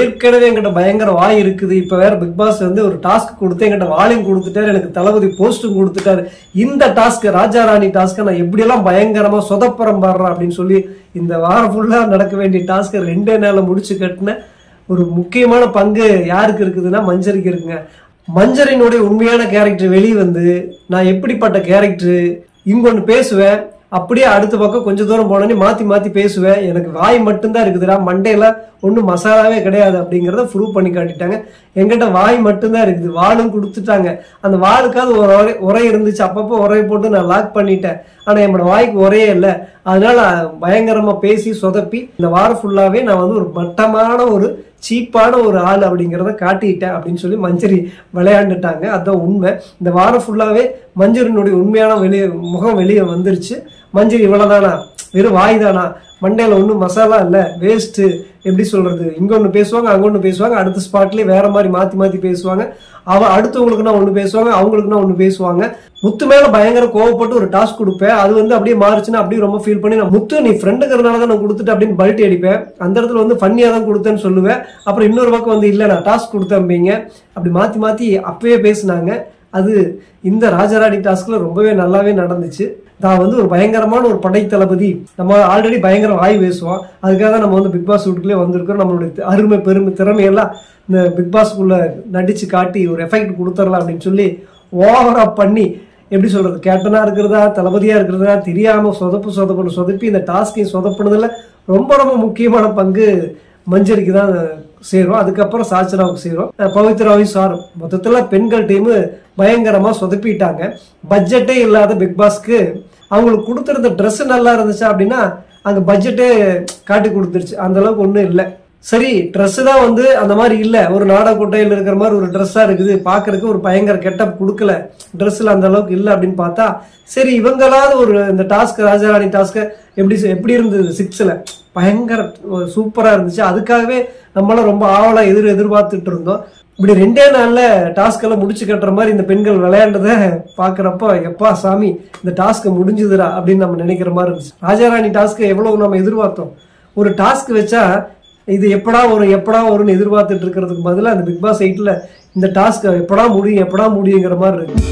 ஏற்கனவே என்கிட்ட பயங்கர வாய் இருக்குது. இப்ப வேற பிக் பாஸ் வந்து ஒரு டாஸ்க் கொடுத்து என்கிட்ட வாழையும் கொடுத்துட்டாரு, எனக்கு தளபதி போஸ்டும் கொடுத்துட்டாரு. இந்த டாஸ்க் ராஜா ராணி டாஸ்க் நான் எப்படியெல்லாம் பயங்கரமா சொதப்பரம் பாடுறேன் அப்படின்னு சொல்லி இந்த வாரம் ஃபுல்லா நடக்க வேண்டிய டாஸ்க் 2 நாள்ல முடிச்சு கட்டின ஒரு முக்கியமான பங்கு யாருக்கு இருக்குதுன்னா மஞ்சரிக்கு இருக்குங்க. மஞ்சரினுடைய உண்மையான கேரக்டர் வெளியே வந்து நான் எப்படிப்பட்ட கேரக்டர் இங்க ஒன்று பேசுவேன், அப்படியே அடுத்த பக்கம் கொஞ்சம் தூரம் போனோன்னே மாத்தி மாத்தி பேசுவேன், எனக்கு வாய் மட்டும்தான் இருக்குதுடா, மண்டையில ஒன்றும் மசாலாவே கிடையாது அப்படிங்கிறத ப்ரூவ் பண்ணி காட்டிட்டாங்க. என்கிட்ட வாய் மட்டும்தான் இருக்குது, வாளும் கொடுத்துட்டாங்க. அந்த வாளுக்காவது ஒரு உரை இருந்துச்சு, அப்பப்போ உரையை போட்டு நான் லாக் பண்ணிட்டேன். ஆனா என்னோட வாய்க்கு உரையே இல்லை. அதனால பயங்கரமா பேசி சொதப்பி இந்த வாரம் ஃபுல்லாவே நான் வந்து ஒரு மட்டமான ஒரு சீப்பான ஒரு ஆள் அப்படிங்கிறத காட்டிட்டேன் அப்படின்னு சொல்லி மஞ்சரி விளையாண்டுட்டாங்க. அதுதான் உண்மை. இந்த வாரம் ஃபுல்லாவே மஞ்சரினுடைய உண்மையான முகம் வெளியே வந்துருச்சு. மஞ்சரி இவ்வளவுதானா, வெறும் வாய் தானா, மண்டையில ஒன்றும் மசாலா இல்லை, வேஸ்ட்டு, எப்படி சொல்றது, இங்க ஒன்று பேசுவாங்க அங்க ஒன்று பேசுவாங்க, அடுத்த ஸ்பாட்லேயே வேற மாதிரி மாத்தி மாத்தி பேசுவாங்க. அடுத்தவங்களுக்குன்னா ஒன்று பேசுவாங்க, அவங்களுக்குன்னா ஒன்று பேசுவாங்க. முத்து மேல பயங்கர கோவப்பட்டு ஒரு டாஸ்க் கொடுப்பேன், அது வந்து அப்படியே மாறுச்சுன்னா அப்படியே ரொம்ப ஃபீல் பண்ணி நான் முத்து நீ ஃப்ரெண்டுங்கிறதுனால தான் நான் கொடுத்துட்டு அப்படின்னு பல்ட்டி அடிப்பேன். அந்த இடத்துல வந்து ஃபன்னியா தான் கொடுத்தேன்னு சொல்லுவேன். அப்புறம் இன்னொரு பக்கம் வந்து இல்லை நான் டாஸ்க் கொடுத்தேன்பீங்க. அப்படி மாத்தி மாத்தி அப்பவே பேசினாங்க. அது இந்த ராஜராணி டாஸ்க்ல ரொம்பவே நல்லாவே நடந்துச்சு. நான் வந்து ஒரு பயங்கரமான ஒரு படை தளபதி, நம்ம ஆல்ரெடி பயங்கர வாய் பேசுவோம், அதுக்காக தான் நம்ம வந்து பிக் பாஸ் வீட்டுக்குள்ளே வந்திருக்கிறோம். நம்மளுடைய அருமை பெருமை திறமையெல்லாம் இந்த பிக் பாஸ்க்குள்ள நடிச்சு காட்டி ஒரு எஃபெக்ட் கொடுத்துடலாம் அப்படின்னு சொல்லி ஓவரா பண்ணி, எப்படி சொல்றது, கேப்டனா இருக்கிறதா தளபதியா இருக்கிறதா தெரியாம சொதப்பி இந்த டாஸ்கையும் சொதப்பினதுல ரொம்ப ரொம்ப முக்கியமான பங்கு மஞ்சரிக்கு தான் சேரும். அதுக்கப்புறம் சாச்சனாவுக்கு சேரும், பவித்ராவையும் சாரும். மொத்தத்துல பெண்கள் டீம் பயங்கரமா சொதப்பிட்டாங்க. பட்ஜெட்டே இல்லாத பிக் பாஸ்க்கு அவங்களுக்கு கொடுத்துருந்த ட்ரெஸ் நல்லா இருந்துச்சா அப்படின்னா அங்க பட்ஜெட்டே காட்டி கொடுத்துருச்சு. அந்த அளவுக்கு ஒன்றும் இல்லை. சரி, ட்ரெஸ் தான் வந்து அந்த மாதிரி இல்லை, ஒரு நாடக கொட்டையில் இருக்கிற மாதிரி ஒரு ட்ரெஸ்ஸா இருக்குது, பாக்குறதுக்கு ஒரு பயங்கர கெட்டப் கொடுக்கல, ட்ரெஸ்ல அந்த அளவுக்கு இல்லை அப்படின்னு பார்த்தா, சரி இவங்களாவது ஒரு இந்த டாஸ்க் ராஜாராணி டாஸ்க் எப்படி இருந்தது 6ல பயங்கர சூப்பரா இருந்துச்சு. அதுக்காகவே நம்மளாம் ரொம்ப ஆவலா எதிர்பார்த்துட்டு இருந்தோம். இப்படி 2 நாள்ல டாஸ்க் எல்லாம் முடிச்சு கட்டுற மாதிரி இந்த பெண்கள் விளையாண்டத பாக்குறப்ப எப்பா சாமி இந்த டாஸ்க் முடிஞ்சுதுடா அப்படின்னு நம்ம நினைக்கிற மாதிரி இருந்துச்சு. ராஜாராணி டாஸ்க் எவ்வளவு நம்ம எதிர்பார்த்தோம். ஒரு டாஸ்க் வச்சா இது எப்படா வரும்னு எதிர்பார்த்துட்டு இருக்கிறதுக்கு பதிலாக அந்த பிக் பாஸ் 8ல இந்த டாஸ்க் எப்படா முடியுங்கிற மாதிரி இருக்கு.